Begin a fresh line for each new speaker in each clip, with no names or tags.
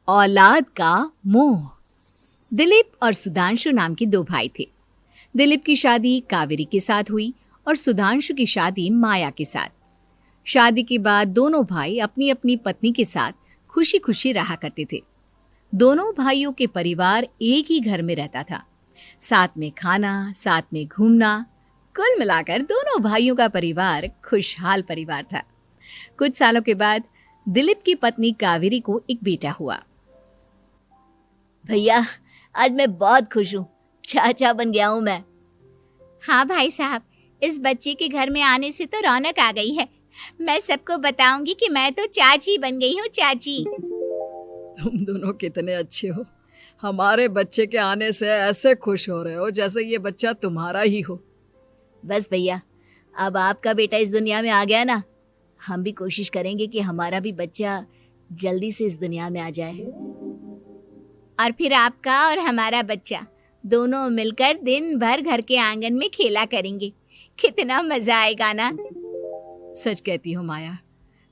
औलाद का मोह। दिलीप और सुधांशु नाम के दो भाई थे। दिलीप की शादी कावेरी के साथ हुई और सुधांशु की शादी माया के साथ। शादी के बाद दोनों भाई अपनी अपनी पत्नी के साथ खुशी खुशी रहा करते थे। दोनों भाइयों के परिवार एक ही घर में रहता था। साथ में खाना, साथ में घूमना, कुल मिलाकर दोनों भाइयों का परिवार खुशहाल परिवार था। कुछ सालों के बाद दिलीप की पत्नी कावेरी को एक बेटा हुआ।
भैया, आज मैं बहुत खुश हूँ। चाचा बन गया हूँ मैं।
हाँ भाई साहब, इस बच्चे के घर में आने से तो रौनक आ गई है। मैं सबको बताऊंगी कि मैं तो चाची बन गई हूँ, चाची।
तुम दोनों कितने अच्छे हो। हमारे बच्चे के आने से ऐसे खुश हो रहे हो जैसे ये बच्चा तुम्हारा ही हो।
बस भैया, अब आपका बेटा इस दुनिया में आ गया ना, हम भी कोशिश करेंगे कि हमारा भी बच्चा जल्दी से इस दुनिया में आ जाए।
और फिर आपका और हमारा बच्चा दोनों मिलकर दिन भर घर के आंगन में खेला करेंगे। कितना मजा आएगा ना।
सच कहती हूँ माया,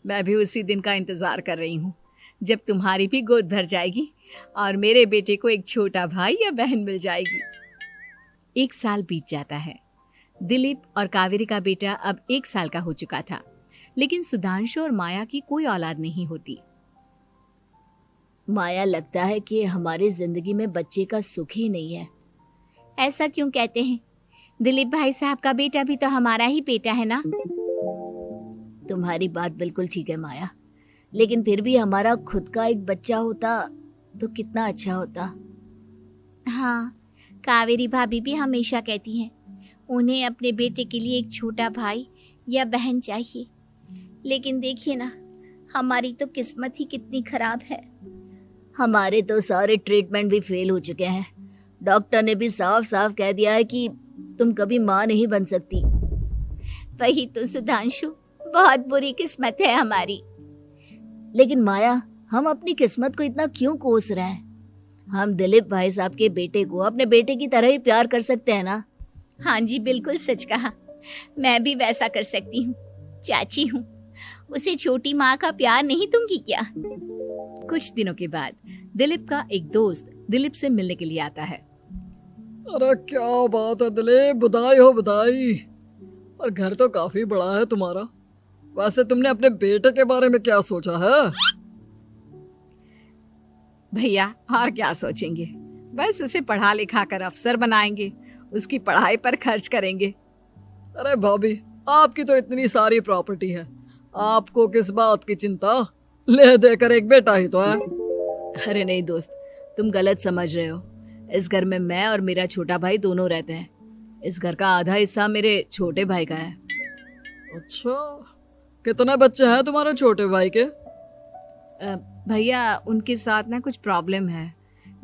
मैं भी उसी दिन का इंतजार कर रही हूँ जब तुम्हारी भी गोद भर जाएगी और मेरे बेटे को एक छोटा भाई या बहन मिल जाएगी। 1 साल बीत जाता है। दिलीप और कावेरी का बेटा अब 1 साल का हो चुका था, लेकिन सुधांशु और माया की कोई औलाद नहीं होती।
माया, लगता है कि हमारी जिंदगी में बच्चे का सुख ही नहीं है।
ऐसा क्यों कहते हैं? दिलीप भाई साहब का बेटा भी तो हमारा ही बेटा है ना।
तुम्हारी बात बिल्कुल ठीक है माया, लेकिन फिर भी हमारा खुद का एक बच्चा होता तो कितना अच्छा होता।
हाँ, कावेरी भाभी भी हमेशा कहती हैं उन्हें अपने बेटे के लिए एक छोटा भाई या बहन चाहिए। लेकिन देखिए ना, हमारी तो किस्मत ही कितनी खराब है।
हमारे तो सारे ट्रीटमेंट भी फेल हो चुके हैं। डॉक्टर ने भी साफ साफ कह दिया है कि तुम कभी माँ नहीं बन सकती।
वही तो सुधांशु, बहुत बुरी किस्मत है हमारी।
लेकिन माया, हम अपनी किस्मत को इतना क्यों कोस रहे हैं? हम दिलीप भाई साहब के बेटे को अपने बेटे की तरह ही प्यार कर सकते हैं ना।
हाँ जी, बिल्कुल सच कहा। मैं भी वैसा कर सकती हूँ। चाची हूँ, उसे छोटी माँ का प्यार नहीं दूंगी क्या?
कुछ दिनों के बाद दिलीप का एक दोस्त दिलीप से मिलने के लिए आता है।
अरे क्या बात है दिलीप, बधाई हो बधाई। और घर तो काफी बड़ा है तुम्हारा। वैसे तुमने अपने बेटे के बारे में क्या सोचा है?
भैया, और क्या सोचेंगे, बस उसे पढ़ा लिखा कर अफसर बनाएंगे, उसकी पढ़ाई पर खर्च करेंगे।
अरे भाभी, आपकी तो इतनी सारी प्रॉपर्टी है, आपको किस बात की चिंता? ले देकर एक बेटा ही तो है।
अरे नहीं दोस्त, तुम गलत समझ रहे हो। इस घर में मैं और मेरा छोटा भाई दोनों रहते हैं। इस घर का आधा हिस्सा मेरे छोटे भाई का है।
अच्छा, कितने बच्चे हैं तुम्हारे छोटे भाई के?
भैया, उनके साथ ना कुछ प्रॉब्लम है।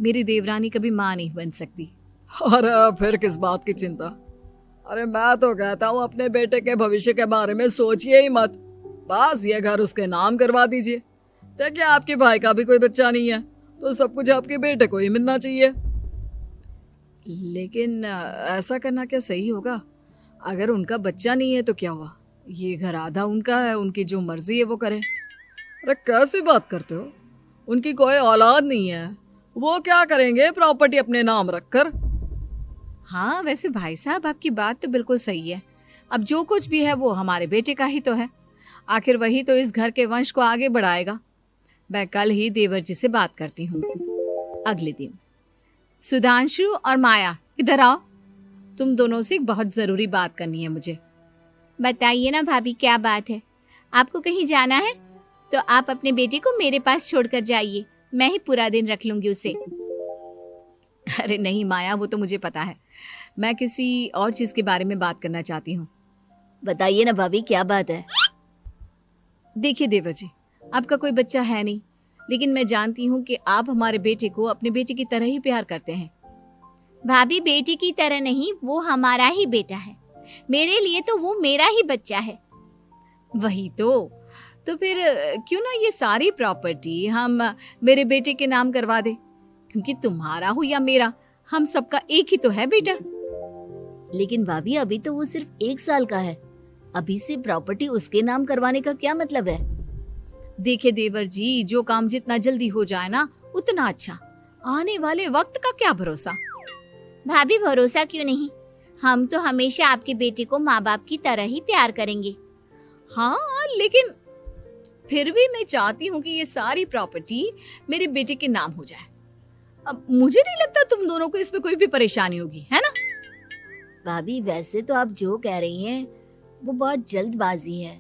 मेरी देवरानी कभी माँ नहीं बन सकती।
अरे फिर किस बात की चिंता? अरे मैं तो कहता हूँ अपने बेटे के भविष्य के बारे में सोचिए ही मत। बस ये घर उसके नाम करवा दीजिए। देखिए, आपके भाई का भी कोई बच्चा नहीं है तो सब कुछ आपके बेटे को ही मिलना चाहिए।
लेकिन ऐसा करना क्या सही होगा? अगर उनका बच्चा नहीं है तो क्या हुआ? ये घर आधा उनका है, उनकी जो मर्जी है वो करे।
अरे कैसी बात करते हो? उनकी कोई औलाद नहीं है, वो क्या करेंगे प्रॉपर्टी अपने नाम रखकर?
हाँ, वैसे भाई साहब, आपकी बात तो बिल्कुल सही है। अब जो कुछ भी है वो हमारे बेटे का ही तो है। आखिर वही तो इस घर के वंश को आगे बढ़ाएगा। मैं कल ही देवर जी से बात करती हूँ। अगले दिन सुधांशु और माया, इधर आओ। तुम दोनों से एक बहुत जरूरी बात करनी है मुझे।
बताइए ना भाभी, क्या बात है? आपको कहीं जाना है तो आप अपने बेटे को मेरे पास छोड़कर जाइए। मैं ही पूरा दिन रख लूंगी उसे।
अरे नहीं माया, वो तो मुझे पता है। मैं किसी और चीज के बारे में बात करना चाहती हूँ।
बताइए ना भाभी, क्या बात है?
देखिए देवर जी, आपका कोई बच्चा है नहीं, लेकिन मैं जानती हूँ कि आप हमारे बेटे को अपने बेटे की तरह ही प्यार करते हैं।
भाभी, बेटी की तरह नहीं, वो हमारा ही बेटा है। मेरे लिए तो वो मेरा ही बच्चा है।
वही तो फिर क्यों ना ये सारी प्रॉपर्टी हम मेरे बेटे के नाम करवा दे, क्योंकि तुम्हारा हो या मेरा, हम सबका एक ही तो है बेटा।
लेकिन भाभी, अभी तो वो सिर्फ 1 साल का है। अभी से प्रॉपर्टी उसके नाम करवाने का क्या मतलब है?
देखिए देवर जी, जो काम जितना जल्दी हो जाए ना, उतना अच्छा। आने वाले वक्त का क्या भरोसा।
भाभी भरोसा क्यों नहीं, हम तो हमेशा आपके बेटे को माँ बाप की तरह ही प्यार करेंगे।
हाँ, लेकिन फिर भी मैं चाहती हूँ कि ये सारी प्रॉपर्टी मेरे बेटे के नाम हो जाए। अब मुझे नहीं लगता तुम दोनों को इसमें कोई भी परेशानी होगी, है ना?
भाभी वैसे तो आप जो कह रही हैं वो बहुत जल्दबाजी है,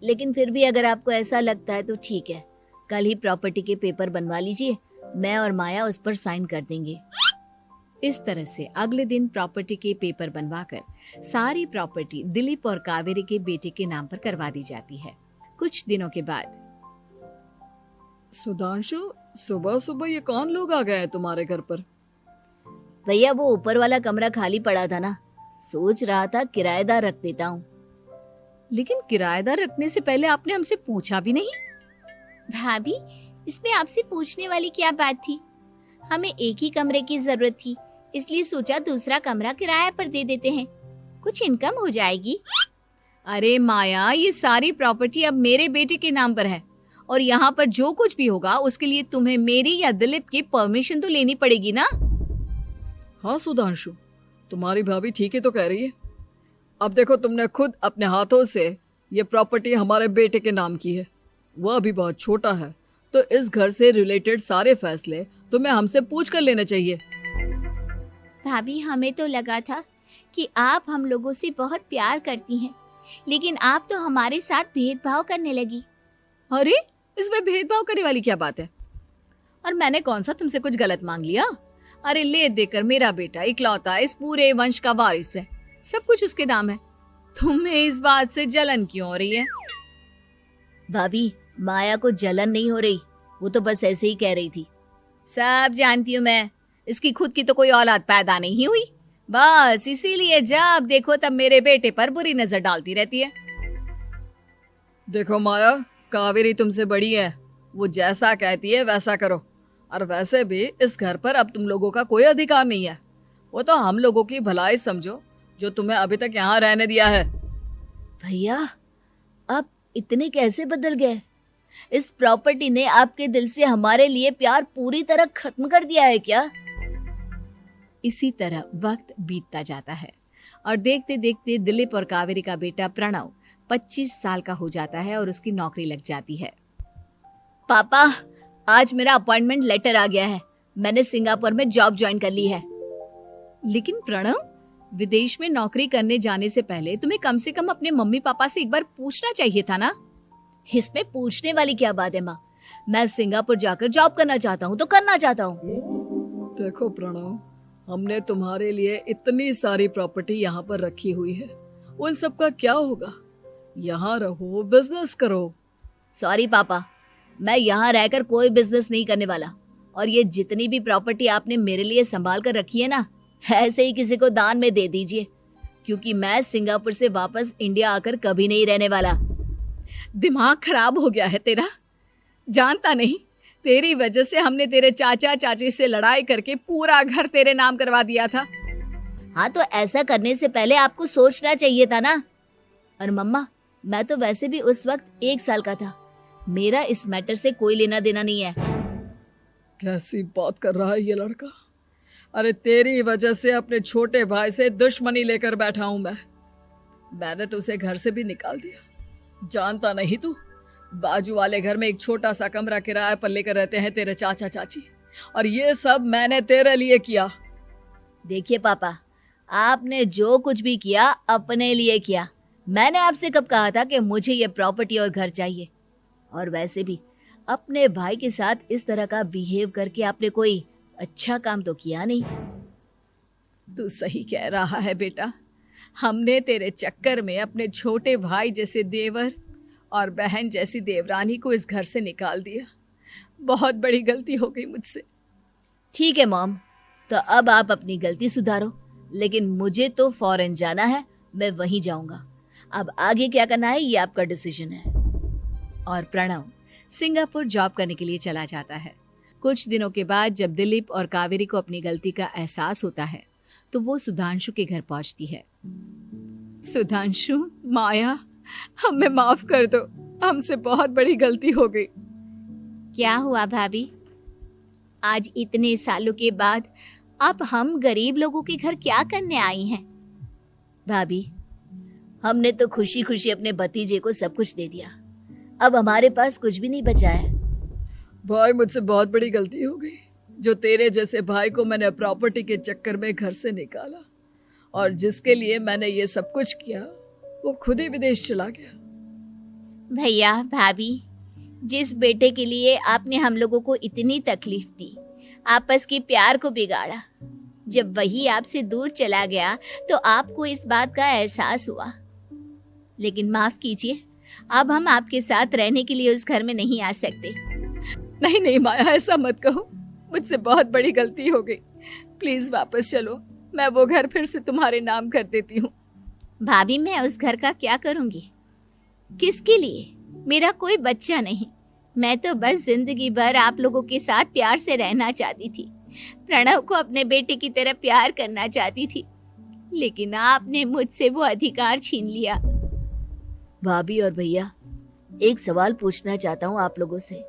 लेकिन फिर भी अगर आपको ऐसा लगता है तो ठीक है, कल ही प्रॉपर्टी के पेपर बनवा लीजिए, मैं और माया उस पर साइन कर देंगे।
इस तरह से अगले दिन प्रॉपर्टी के पेपर बनवाकर सारी प्रॉपर्टी दिलीप और कावेरी के बेटे के नाम पर करवा दी जाती है। कुछ दिनों के बाद
सुधांशु, सुबह सुबह ये कौन लोग आ गए हैं तुम्हारे घर पर?
भैया वो ऊपर वाला कमरा खाली पड़ा था ना, सोच रहा था किराएदार रख देता हूँ।
लेकिन किराएदार रखने से पहले आपने हमसे पूछा भी नहीं।
भाभी इसमें आपसे पूछने वाली क्या बात थी, हमें एक ही कमरे की जरूरत थी, इसलिए सोचा दूसरा कमरा किराए पर दे देते हैं, कुछ इनकम हो जाएगी।
अरे माया, ये सारी प्रॉपर्टी अब मेरे बेटे के नाम पर है और यहाँ पर जो कुछ भी होगा उसके लिए तुम्हें मेरी या दिलीप की परमिशन तो लेनी पड़ेगी ना।
हाँ सुधांशु, तुम्हारी भाभी ठीक ही तो कह रही है। अब देखो, तुमने खुद अपने हाथों से ये प्रॉपर्टी हमारे बेटे के नाम की है, वह अभी बहुत छोटा है, तो इस घर से रिलेटेड सारे फैसले तुम्हें हमसे पूछ कर लेने चाहिए।
भाभी हमें तो लगा था कि आप हम लोगों से बहुत प्यार करती हैं, लेकिन आप तो हमारे साथ भेदभाव करने लगी।
अरे, इसमें भेदभाव करने वाली क्या बात है? और मैंने कौन सा तुमसे कुछ गलत मांग लिया? अरे ले देकर मेरा बेटा इकलौता इस पूरे वंश का वारिस है, सब कुछ उसके नाम है। तुम्हें इस बात से जलन क्यों हो रही है?
भाभी माया को जलन नहीं हो रही, वो तो बस ऐसे ही कह रही थी।
सब जानती हूँ मैं, इसकी खुद की तो कोई औलाद पैदा नहीं हुई, बस इसीलिए जब देखो तब मेरे बेटे पर बुरी नजर डालती रहती है।
देखो माया, कावेरी तुमसे बड़ी है, वो जैसा कहती है वैसा करो। और वैसे भी इस घर पर अब तुम लोगों का कोई अधिकार नहीं है, वो तो हम लोगों की भलाई समझो जो तुम्हें अभी तक यहाँ रहने दिया है।
भैया आप इतने कैसे बदल गए? इस प्रॉपर्टी ने आपके दिल से हमारे लिए प्यार पूरी तरह खत्म कर दिया है क्या?
इसी तरह वक्त बीतता जाता है और देखते देखते दिलीप और कावेरी का बेटा प्रणव 25 साल का हो जाता है और उसकी नौकरी लग जाती है।
पापा आज मेरा अपॉइंटमेंट लेटर आ गया है, मैंने सिंगापुर में जॉब ज्वाइन कर ली है।
लेकिन प्रणव, विदेश में नौकरी करने जाने से पहले तुम्हें कम से कम अपने मम्मी पापा से एक बार पूछना चाहिए था ना।
इसमें पूछने वाली क्या बात है माँ, मैं सिंगापुर जाकर जॉब करना चाहता हूँ तो करना चाहता हूँ।
देखो प्रणव, हमने तुम्हारे लिए इतनी सारी प्रॉपर्टी यहाँ पर रखी हुई है, उन सब का क्या होगा? यहाँ रहो, बिजनेस करो।
सॉरी पापा, मैं यहाँ रहकर कोई बिजनेस नहीं करने वाला, और ये जितनी भी प्रॉपर्टी आपने मेरे लिए संभाल कर रखी है ना, ऐसे ही किसी को दान में दे दीजिए, क्योंकि मैं सिंगापुर से वापस इंडिया आकर कभी नहीं रहने वाला।
दिमाग खराब हो गया है तेरा, जानता नहीं तेरी वजह से हमने तेरे चाचा चाची से लड़ाई करके पूरा घर तेरे नाम करवा दिया था।
हाँ तो ऐसा करने से पहले आपको सोचना चाहिए था ना। और मम्मा, मैं तो वैसे भी उस वक्त 1 साल का था, मेरा इस मैटर से कोई लेना देना नहीं है।
कैसी बात कर रहा है ये लड़का? अरे तेरी वजह से अपने छोटे भाई से दुश्मनी लेकर बैठा हूं मैंने तो उसे घर से भी निकाल दिया। जानता नहीं तू, बाजू वाले घर में एक छोटा सा कमरा किराए पर लेकर रहते हैं तेरे चाचा चाची, और ये सब मैंने तेरे लिए किया।
देखिए पापा, आपने जो कुछ भी किया अपने लिए किया। मैंने आपसे कब कहा था कि मुझे ये प्रॉपर्टी और घर चाहिए? और वैसे भी अपने भाई के साथ इस तरह का बिहेव करके आपने कोई अच्छा काम तो किया नहीं।
तू सही कह रहा है बेटा, हमने तेरे चक्कर में अपने छोटे भाई जैसे देवर और बहन जैसी देवरानी को इस घर से निकाल दिया। बहुत बड़ी गलती हो गई मुझसे।
ठीक है मॉम, तो अब आप अपनी गलती सुधारो, लेकिन मुझे तो फॉरेन जाना है, मैं वहीं जाऊंगा। अब आगे क्या करना है ये आपका डिसीजन है।
और प्रणव सिंगापुर जॉब करने के लिए चला जाता है। कुछ दिनों के बाद जब दिलीप और कावेरी को अपनी गलती का एहसास होता है तो वो सुधांशु के घर पहुंचती है। सुधांशु, माया, हमें माफ कर दो, हमसे बहुत बड़ी गलती हो गई।
क्या हुआ भाभी? आज इतने सालों के बाद अब हम गरीब लोगों के घर क्या करने आई हैं?
भाभी, हमने तो खुशी खुशी अपने भतीजे को सब कुछ दे दिया, अब हमारे पास कुछ भी नहीं बचा है।
भाई मुझसे बहुत बड़ी गलती हो गई, जो तेरे जैसे भाई को मैंने प्रॉपर्टी के चक्कर में घर से निकाला, और जिसके लिए मैंने ये सब कुछ किया वो खुद ही विदेश चला गया।
भैया भाभी, जिस बेटे के लिए आपने हम लोगों को इतनी तकलीफ दी, आपस के प्यार को बिगाड़ा, जब वही आपसे दूर चला गया तो आपको इस बात का एहसास हुआ। लेकिन माफ कीजिए, अब हम आपके साथ रहने के लिए उस घर में नहीं आ सकते।
नहीं नहीं माया, ऐसा मत कहो, मुझसे बहुत बड़ी गलती हो गई, प्लीज वापस चलो, मैं वो घर फिर से तुम्हारे नाम कर देती हूँ।
भाभी, मैं उस घर का क्या करूंगी? किसके लिए? मेरा कोई बच्चा नहीं, मैं तो बस जिंदगी भर आप लोगों के साथ प्यार से रहना चाहती थी, प्रणव को अपने बेटे की तरह प्यार करना चाहती थी, लेकिन आपने मुझसे वो अधिकार छीन लिया।
भाभी और भैया, एक सवाल पूछना चाहता हूँ आप लोगों से।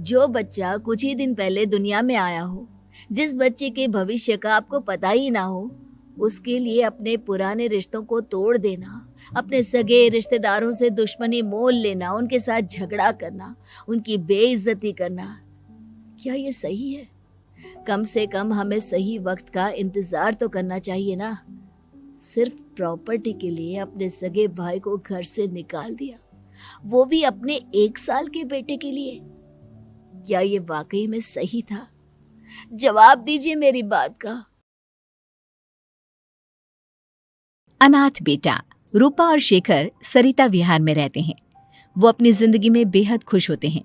जो बच्चा कुछ ही दिन पहले दुनिया में आया हो, जिस बच्चे के भविष्य का आपको पता ही ना हो, उसके लिए अपने पुराने रिश्तों को तोड़ देना, अपने सगे रिश्तेदारों से दुश्मनी मोल लेना, उनके साथ झगड़ा करना, उनकी बेइज्जती करना, क्या ये सही है? कम से कम हमें सही वक्त का इंतजार तो करना चाहिए ना। सिर्फ प्रॉपर्टी के लिए अपने सगे भाई को घर से निकाल दिया, वो भी अपने 1 साल के बेटे के लिए। क्या ये वाकई में सही था? जवाब दीजिए मेरी बात का।
अनाथ बेटा। रूपा और शेखर सरिता विहार में रहते हैं। वो अपनी जिंदगी में बेहद खुश होते हैं।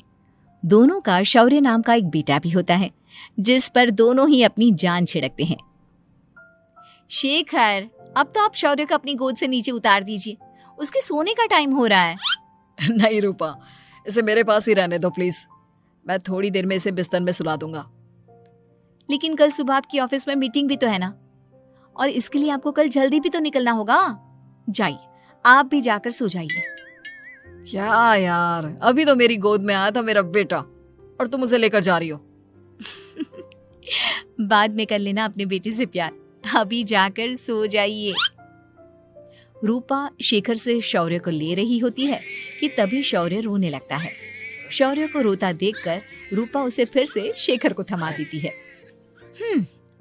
दोनों का शौर्य नाम का एक बेटा भी होता है, जिस पर दोनों ही अपनी जान छिड़कते हैं। शेखर, अब तो आप शौर्य को अपनी गोद से नीचे उतार दीजिए, उसके सोने का टाइम हो रहा है।
नहीं रूपा, इसे मेरे पास ही रहने दो प्लीज, मैं थोड़ी देर में इसे बिस्तर में सुला दूंगा।
लेकिन कल सुबह आपकी ऑफिस में मीटिंग भी तो है ना, और इसके लिए आपको कल जल्दी भी तो निकलना होगा। जाइए, आप भी जाकर सो जाइए।
क्या यार, अभी तो मेरी गोद में आया था मेरा बेटा और तुम उसे लेकर जा रही हो।
बाद में कर लेना अपने बेटे से प्यार, अभी जाकर सो जाइए। रूपा शेखर से शौर्य को ले रही होती है कि तभी शौर्य रोने लगता है। शौर्य को रोता देखकर रूपा उसे फिर से शेखर को थमा देती है।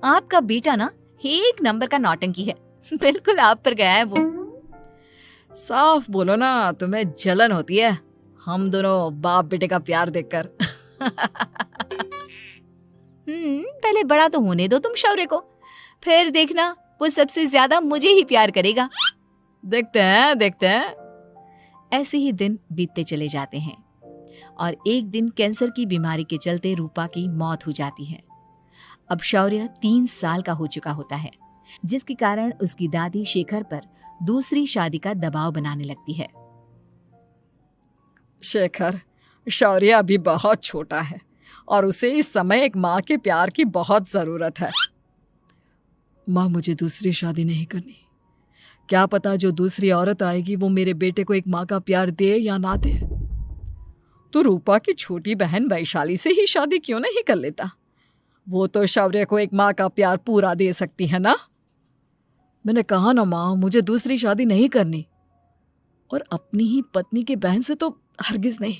आपका बेटा ना एक नंबर का नौटंकी है, बिल्कुल आप पर गया है वो।
साफ बोलो ना, तुम्हें जलन होती है हम दोनों बाप बेटे का प्यार देखकर।
पहले बड़ा तो होने दो तुम शौर्य को, फिर देखना वो सबसे ज्यादा मुझे ही प्यार करेगा।
देखते हैं।
ऐसे ही दिन बीतते चले जाते हैं और एक दिन कैंसर की बीमारी के चलते रूपा की मौत हो जाती है। अब शौर्य 3 साल का हो चुका होता है, जिसके कारण उसकी दादी शेखर पर दूसरी शादी का दबाव बनाने लगती है।
शेखर, शौर्य अभी बहुत छोटा है और उसे इस समय एक माँ के प्यार की बहुत जरूरत है। माँ, मुझे दूसरी शादी नहीं करनी। क्या पता जो दूसरी औरत आएगी वो मेरे बेटे को एक माँ का प्यार दे या ना दे। तो रूपा की छोटी बहन वैशाली से ही शादी क्यों नहीं कर लेता? वो तो शौर्य को एक माँ का प्यार पूरा दे सकती है ना। मैंने कहा ना माँ, मुझे दूसरी शादी नहीं करनी, और अपनी ही पत्नी की बहन से तो हरगिज नहीं।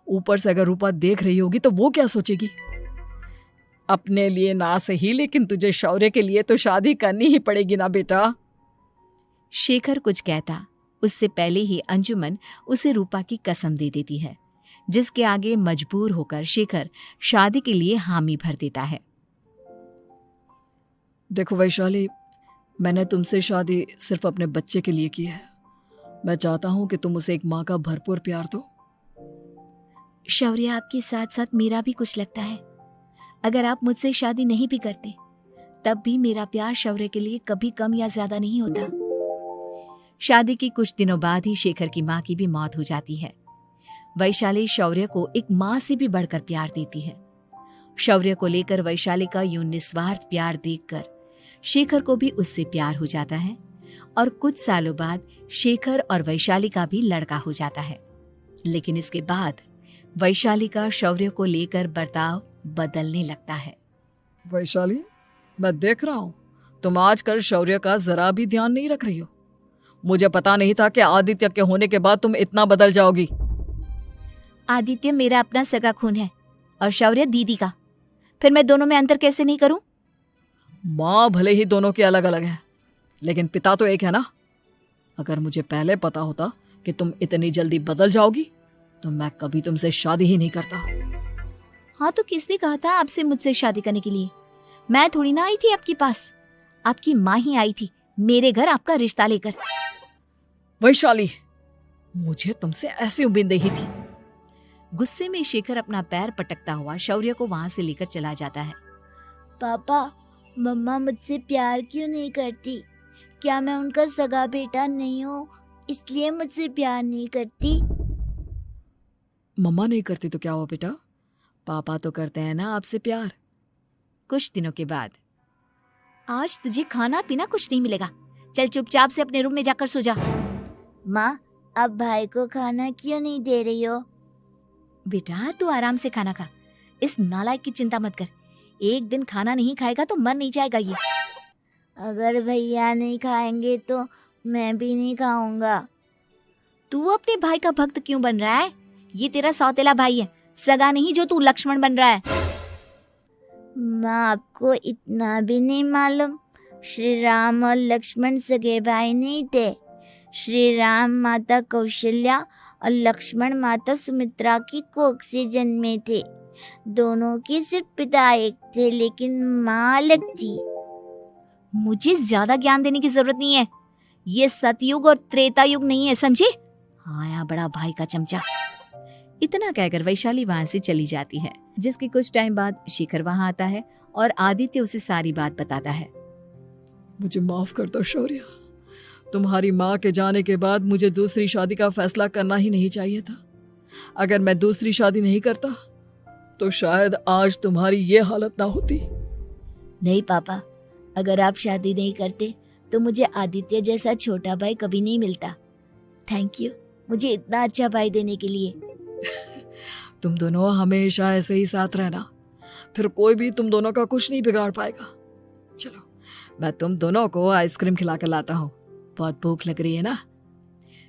ऊपर से अगर रूपा देख रही होगी तो वो क्या सोचेगी? अपने लिए ना सही, लेकिन तुझे शौर्य के लिए तो शादी करनी ही पड़ेगी ना बेटा।
शेखर कुछ कहता उससे पहले ही अंजुमन उसे रूपा की कसम दे देती है, जिसके आगे मजबूर होकर शेखर शादी के लिए हामी भर देता है।
देखो वैशाली, मैंने तुमसे शादी सिर्फ अपने बच्चे के लिए की है। मैं चाहता हूं कि तुम उसे एक माँ का भरपूर प्यार दो।
शौर्य, आपके साथ साथ मेरा भी कुछ लगता है। अगर आप मुझसे शादी नहीं भी करते तब भी मेरा प्यार शौर्य के लिए कभी कम या ज्यादा नहीं होता। शादी के कुछ दिनों बाद ही शेखर की माँ की भी मौत हो जाती है। वैशाली शौर्य को एक माँ से भी बढ़कर प्यार देती है। शौर्य को लेकर वैशाली का यूं निस्वार्थ प्यार देखकर शेखर को भी उससे प्यार हो जाता है और कुछ सालों बाद शेखर और वैशाली का भी लड़का हो जाता है। लेकिन इसके बाद वैशाली का शौर्य को लेकर बर्ताव बदलने लगता है।
वैशाली, मैं देख रहा हूँ तुम आजकल शौर्य का जरा भी ध्यान नहीं रख रही हो। मुझे पता नहीं था कि आदित्य के होने के बाद तुम इतना बदल जाओगी।
आदित्य मेरा अपना सगा खून है और शौर्य दीदी का, फिर मैं दोनों में अंतर कैसे नहीं करूं?
माँ भले ही दोनों की अलग अलग है, लेकिन पिता तो एक है ना। अगर मुझे पहले पता होता कि तुम इतनी जल्दी बदल जाओगी तो मैं कभी तुमसे शादी ही नहीं करता।
हाँ, तो किसने कहा था आपसे मुझसे शादी करने के लिए? मैं थोड़ी ना आई थी आपके पास, आपकी माँ ही आई थी मेरे घर आपका रिश्ता लेकर।
वैशाली, मुझे तुमसे ऐसी उम्मीद नहीं थी।
गुस्से में शेखर अपना पैर पटकता हुआ शौर्य को वहां से लेकर चला जाता है।
पापा, मम्मा मुझसे प्यार क्यों नहीं करती? क्या मैं उनका सगा बेटा नहीं हूँ इसलिए मुझसे प्यार नहीं करती?
मम्मा नहीं करती तो क्या हुआ बेटा, पापा तो करते हैं ना आपसे प्यार।
कुछ दिनों के बाद,
आज तुझे खाना पीना कुछ नहीं मिलेगा, चल चुपचाप से अपने रूम में जाकर सो जा।
माँ, अब भाई को खाना क्यों नहीं दे रही हो?
बेटा तू आराम से खाना खा, इस नालायक की चिंता मत कर। एक दिन खाना नहीं खाएगा तो मर नहीं जाएगा ये।
अगर भैया नहीं खाएंगे तो मैं भी नहीं खाऊंगा।
तू अपने भाई का भक्त क्यों बन रहा है? ये तेरा सौतेला भाई है, सगा नहीं जो तू लक्ष्मण बन रहा है।
माँ, आपको इतना भी नहीं मालूम? श्री राम और लक्ष्मण सगे भाई नहीं थे। श्री राम माता कौशल्या और लक्ष्मण माता सुमित्रा की कोख से जन्मे थे। दोनों की सिर्फ पिता एक थे लेकिन माँ अलग थी।
मुझे ज्यादा ज्ञान देने की जरूरत नहीं है, ये सतयुग और त्रेता युग नहीं है, समझे? आया बड़ा भाई का चमचा।
इतना कहकर वैशाली वहां से चली जाती है, जिसके कुछ टाइम बाद शेखर वहां आता है और आदित्य उसे सारी बात बताता है।
मुझे माफ कर दो शौर्य, तुम्हारी माँ के जाने के बाद मुझे दूसरी शादी का फैसला करना ही नहीं चाहिए था। अगर मैं दूसरी शादी नहीं करता तो शायद आज तुम्हारी ये हालत ना होती।
नहीं पापा, अगर आप शादी नहीं करते तो मुझे आदित्य जैसा छोटा भाई कभी नहीं मिलता। थैंक यू मुझे इतना अच्छा भाई देने के लिए।
तुम दोनों हमेशा ऐसे ही साथ रहना, फिर कोई भी तुम दोनों का कुछ नहीं बिगाड़ पाएगा। चलो, मैं तुम दोनों को आइसक्रीम खिला कर लाता हूँ, बहुत भूख लग रही है ना।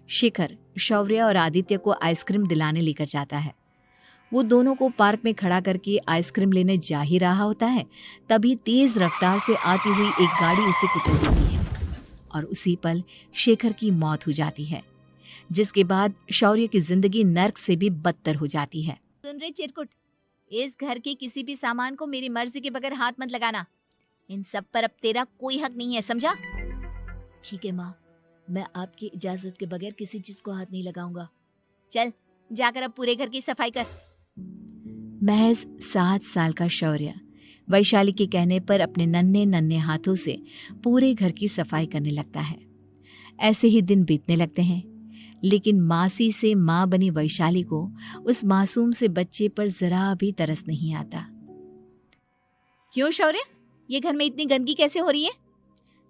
शेखर शौर्य और आदित्य को आइसक्रीम दिलाने लेकर जाता है। वो दोनों को पार्क में खड़ा करके आइसक्रीम लेने जा ही रहा होता है, तभी तेज रफ्तार से आती हुई एक गाड़ी उसे कुचल देती है और उसी पल शेखर की मौत हो जाती है, जिसके बाद शौर्य की जिंदगी नर्क से भी बदतर हो जाती है।
सुन रे चिरकुट, इस घर के किसी भी सामान को मेरी मर्जी के बगैर हाथ मत लगाना। इन सब पर अब तेरा कोई हक नहीं है, समझा?
ठीक है माँ, मैं आपकी इजाजत के बगैर किसी चीज को हाथ नहीं लगाऊंगा।
चल जाकर अब पूरे घर की सफाई कर।
महज 7 साल का शौर्य वैशाली के कहने पर अपने नन्हे नन्हे हाथों से पूरे घर की सफाई करने लगता है। ऐसे ही दिन बीतने लगते हैं, लेकिन मासी से माँ बनी वैशाली को उस मासूम से बच्चे पर जरा भी तरस नहीं आता।
क्यों शौर्य, ये घर में इतनी गंदगी कैसे हो रही है?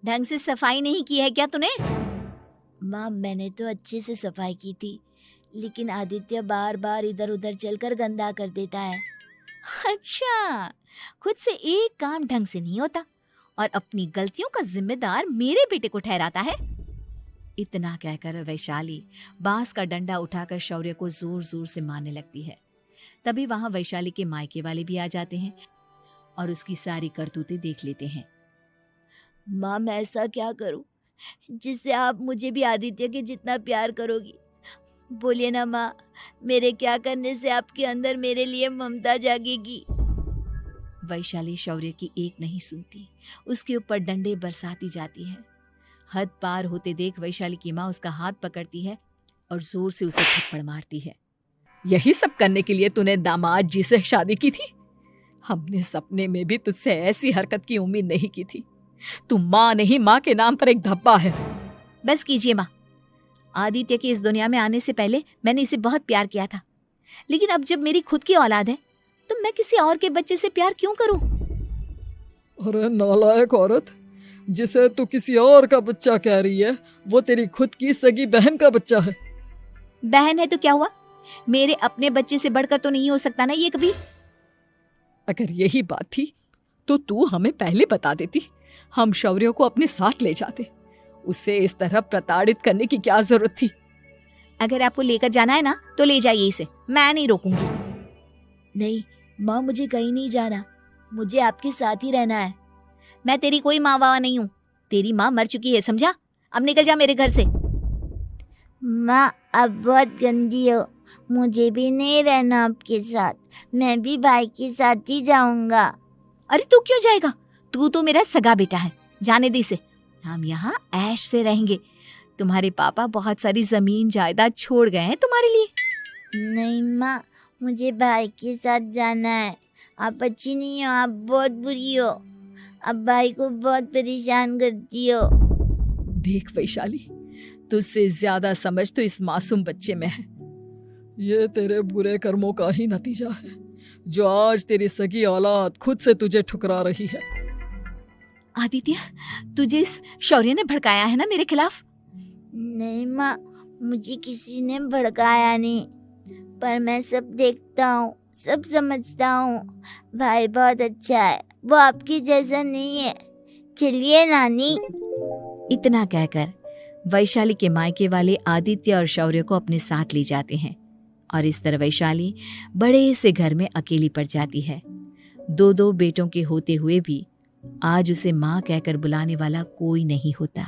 ढंग से सफाई नहीं की है क्या तूने?
माँ, मैंने तो अच्छे से सफाई की थी, लेकिन आदित्य बार बार इधर उधर चलकर गंदा कर देता है।
अच्छा, खुद से एक काम ढंग से नहीं होता और अपनी गलतियों का जिम्मेदार मेरे बेटे को ठहराता है।
इतना कहकर वैशाली बांस का डंडा उठाकर शौर्य को जोर जोर से मारने लगती है। तभी वहां वैशाली के मायके वाले भी आ जाते हैं और उसकी सारी करतूतें देख लेते हैं।
माँ, मैं ऐसा क्या करूं जिससे आप मुझे भी आदित्य के जितना प्यार करोगी? बोलिए ना माँ, मेरे क्या करने से आपके अंदर मेरे लिए ममता जागेगी?
वैशाली शौर्य की एक नहीं सुनती, उसके ऊपर डंडे बरसाती जाती है। हद पार होते देख वैशाली की माँ उसका हाथ पकड़ती है और जोर से उसे थप्पड़ मारती है।
यही सब करने के लिए तूने दामाद जी से शादी की थी? हमने सपने में भी तुझसे ऐसी हरकत की उम्मीद नहीं की थी। तू माँ नहीं, माँ के नाम पर एक धब्बा है।
बस कीजिए माँ, आदित्य के इस दुनिया में आने से पहले मैंने इसे बहुत प्यार किया था, लेकिन अब जब मेरी खुद की औलाद है तो मैं किसी और के बच्चे से प्यार क्यों करूं?
अरे नालायक औरत, जिसे तू किसी और का बच्चा कह रही है वो तेरी खुद की सगी बहन का बच्चा है।
बहन है तो क्या हुआ, मेरे अपने बच्चे से बढ़कर तो नहीं हो सकता ना ये कभी।
अगर यही बात थी तो तू हमें पहले बता देती, हम शौर्य को अपने साथ ले जाते। उसे इस तरह प्रताड़ित करने की क्या जरूरत थी?
अगर आपको लेकर जाना है ना तो ले जाइए इसे, मैं नहीं रोकूंगी।
नहीं माँ, मुझे कहीं नहीं जाना, मुझे आपके साथ ही रहना है।
मैं तेरी कोई माँ बाबा नहीं हूँ, तेरी माँ मर चुकी है, समझा? अब निकल जा मेरे घर से।
माँ आप बहुत गंदी हो, मुझे भी नहीं रहना आपके साथ, मैं भी भाई के साथ ही जाऊंगा।
अरे तू क्यों जाएगा? तू तो मेरा सगा बेटा है, जाने दे इसे। हम यहाँ ऐश से रहेंगे। तुम्हारे पापा बहुत सारी जमीन जायदाद छोड़ गए हैं तुम्हारे लिए।
नहीं माँ, मुझे भाई के साथ जाना है। आप अच्छी नहीं हो, आप बहुत बुरी हो, आप भाई को बहुत परेशान करती हो।
देख वैशाली, तुझसे ज्यादा समझ तो इस मासूम बच्चे में है। ये तेरे बुरे कर्मों का ही नतीजा है जो आज तेरी सगी औलाद खुद से तुझे ठुकरा रही है।
आदित्य, तुझे इस शौर्य ने भड़काया है ना मेरे खिलाफ?
नहीं माँ, मुझे किसी ने भड़काया नहीं, पर मैं सब देखता हूँ, सब समझता हूँ। भाई बहुत अच्छा है, वो आपकी जैसा नहीं है। चलिए नानी।
इतना कहकर वैशाली के मायके वाले आदित्य और शौर्य को अपने साथ ले जाते हैं और इस तरह वैशाली बड़े से घर में अकेली पड़ जाती है। दो बेटों के होते हुए भी आज उसे माँ कहकर बुलाने वाला कोई नहीं होता।